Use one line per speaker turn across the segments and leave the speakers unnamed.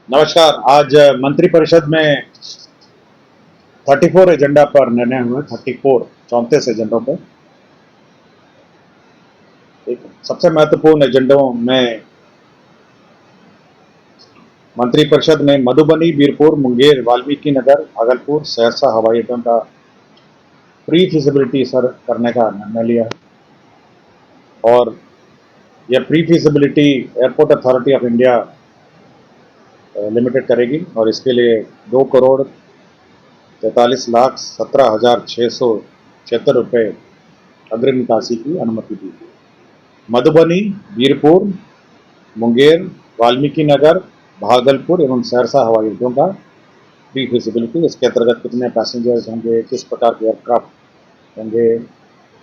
नमस्कार। आज मंत्रिपरिषद में 34 एजेंडा पर निर्णय हुए। 34 एजेंडों पर एक सबसे महत्वपूर्ण एजेंडों में मंत्रिपरिषद ने मधुबनी, बीरपुर, मुंगेर, वाल्मीकि नगर, भागलपुर, सहरसा हवाई अड्डों का प्री फिजिबिलिटी करने का निर्णय लिया है। और यह pre feasibility airport authority of India limited करेगी और इसके लिए 2,43,17,676 रुपये अग्रिम निकासी की अनुमति दी गई। मधुबनी, बीरपुर, मुंगेर, वाल्मीकि नगर, भागलपुर एवं सहरसा हवाई अड्डों का प्री फिजिबिलिटी, इसके अंतर्गत कितने पैसेंजर्स होंगे, किस प्रकार के एयरक्राफ्ट होंगे,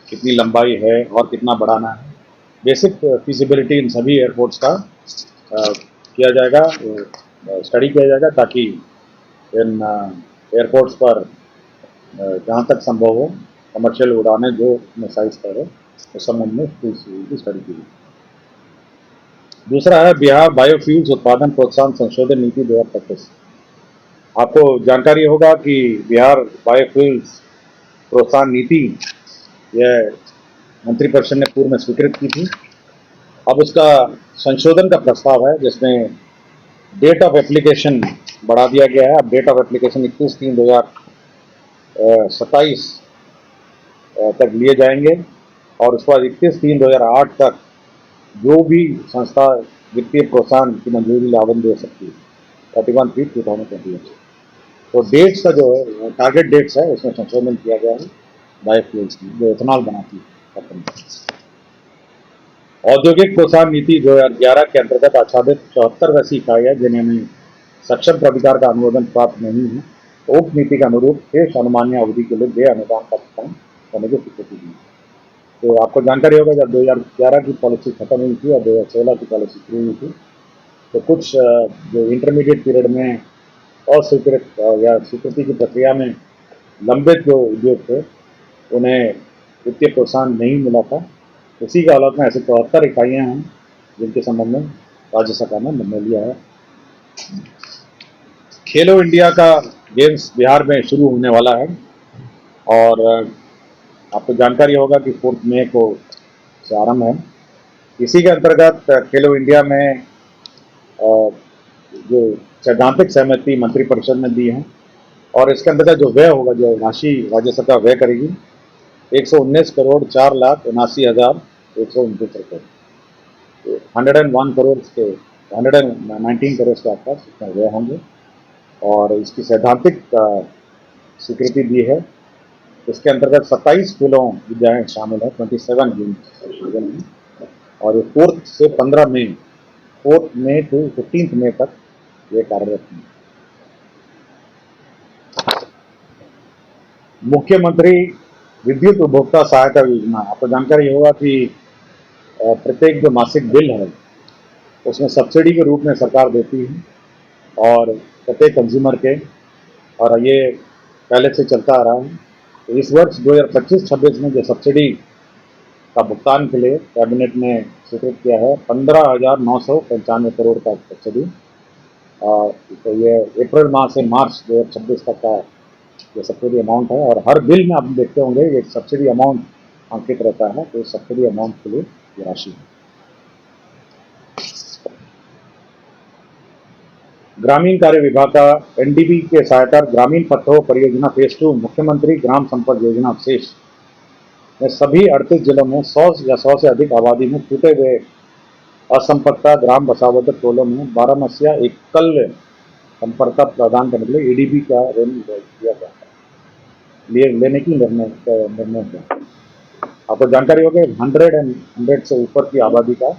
कितनी लंबाई है और कितना बढ़ाना है, बेसिक फिजिबिलिटी इन सभी एयरपोर्ट्स का किया जाएगा, स्टडी किया जाएगा, ताकि इन एयरपोर्ट्स पर जहाँ तक संभव हो कमर्शियल उड़ानें जो साइज पर है उस संबंध में स्टडी की। दूसरा है बिहार बायोफ्यूल्स उत्पादन प्रोत्साहन संशोधन नीति 2025। आपको जानकारी होगा कि बिहार बायोफ्यूल्स प्रोत्साहन नीति यह मंत्रिपरिषद ने पूर्व में स्वीकृत की थी। अब उसका संशोधन का प्रस्ताव है जिसमें डेट ऑफ एप्लीकेशन बढ़ा दिया गया है। अब डेट ऑफ एप्लीकेशन 21/3/2027 तक लिए जाएंगे और उसके बाद 31/3/2008 तक जो भी संस्था वित्तीय प्रोत्साहन की मंजूरी लाभन दे सकती है 31/3/2028। तो डेट्स का जो है टारगेट डेट्स है उसमें संशोधन किया गया है बायोफ्यूल्स की जो इथेनॉल बनाती है कंपनी। औद्योगिक प्रोत्साहन नीति 2011 के अंतर्गत आच्छादित 74 ऐसी इकाइयाँ जिन्हें सक्षम प्राधिकार का अनुमोदन प्राप्त नहीं है तो उक्त नीति के अनुरूप शेष अनुमान्य अवधि के लिए व्यय अनुदान का भुगतान करने की स्वीकृति दी। तो आपको जानकारी होगा जब 2011 की पॉलिसी खत्म हुई थी और 2016 की पॉलिसी शुरू हुई थी तो कुछ जो इंटरमीडिएट पीरियड में अस्वीकृत या स्वीकृति की प्रक्रिया में लंबित जो उद्योग थे उन्हें वित्तीय प्रोत्साहन नहीं मिला था। इसी के हालत में ऐसे 74 इकाइयाँ हैं जिनके संबंध में राज्य सरकार ने निर्णय लिया है। खेलो इंडिया का गेम्स बिहार में शुरू होने वाला है और आपको जानकारी होगा कि 4 मई को से आरंभ है। इसी के अंतर्गत खेलो इंडिया में जो सैद्धांतिक सहमति मंत्रिपरिषद ने दी है और इसके अंतर्गत जो व्यय होगा, जो राशि राज्य सरकार व्यय करेगी 119,04,81,129 रुपये, 101 करोड़ के 119 करोड़ के आसपास इसमें व्यय होंगे और इसकी सैद्धांतिक स्वीकृति दी है। इसके अंतर्गत 27 खेलों विद्याएँ शामिल हैं, 27 गेम्स और ये 4 से 15 मई 4 मई टू 15 मई तक ये कार्यरत हैं। मुख्यमंत्री विद्युत उपभोक्ता सहायता योजना, आपको जानकारी होगा कि प्रत्येक जो मासिक बिल है उसमें सब्सिडी के रूप में सरकार देती है और प्रत्येक कंज्यूमर के, और ये पहले से चलता आ रहा है। तो इस वर्ष 2025-26 में जो सब्सिडी का भुगतान के लिए कैबिनेट ने स्वीकृत किया है 15,995 करोड़ का सब्सिडी। तो ये अप्रैल माह से मार्च 2026 तक का ये सब्सिडी अमाउंट है और हर बिल में आप देखते होंगे ये सब्सिडी अमाउंट अंकित रहता है। तो इस सब्सिडी अमाउंट के लिए ये राशि है। ग्रामीण कार्य विभाग का एनडीबी के सहायता ग्रामीण पथों परियोजना फेज 2 मुख्यमंत्री ग्राम संपर्क योजना अवशेष में सभी 38 जिलों में 100 या 100 से अधिक आबादी में टूटे हुए असंपर्कता ग्राम बसावट टोलों में 12 मसीहा एकल संपर्कता प्रदान करने के लिए एडीबी का ऋण दिया गया है, लेने की निर्णय किया। आपको जानकारी होगी 100 से ऊपर की आबादी का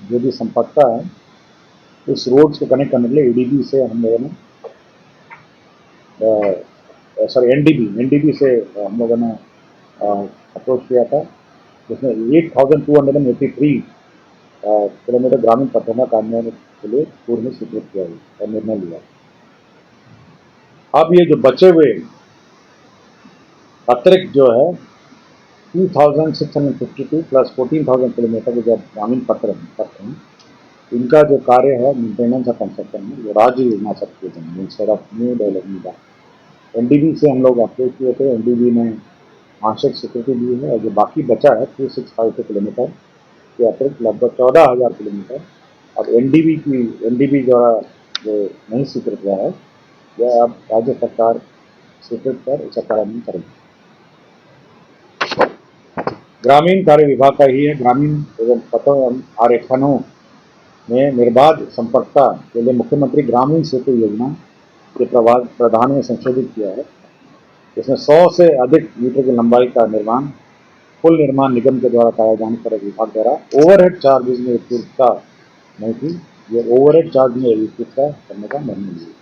जो भी संपर्कता है इस रोड्स को कनेक्ट करने के लिए एडीबी से हम लोगों ने एनडीबी से हम लोगों ने अप्रोच किया था, जिसमें 8,283 किलोमीटर ग्रामीण पथों का कार्यान्वयन के लिए पूर्व में स्वीकृत किया और निर्णय लिया। अब ये जो बचे हुए अतिरिक्त जो है 2,652 प्लस 14,000 किलोमीटर के जब ग्रामीण पथ हैं इनका जो कार्य है मेंटेनेंस और कंस्ट्रक्शन में वो राज्य योजना सबके जमीन इंस्टेड ऑफ न्यू डेवलपमेंट का एनडीबी से हम लोग अप्रोच किए थे। एनडीबी ने आंशिक स्वीकृति दी है और जो बाकी बचा है 2652 किलोमीटर के अतिरिक्त लगभग 14,000 किलोमीटर अब एनडीबी द्वारा जो नहीं स्वीकृत हुआ है यह अब राज्य सरकार स्वीकृत कर इसका कार्यान्वयन करेगी। ग्रामीण कार्य विभाग का ही है। ग्रामीण एवं पथों एवं आरेखनों में निर्बाध संपर्कता के लिए मुख्यमंत्री ग्रामीण सेतु योजना के प्रावधान में संशोधित किया है। इसमें 100 से अधिक मीटर की लंबाई का निर्माण पुल निर्माण निगम के द्वारा कराए जाने पर विभाग द्वारा ओवरहेड चार्जेज में एकरूपता नहीं थी। ये ओवरहेड चार्ज में एकरूपता करने का निर्णय लिया।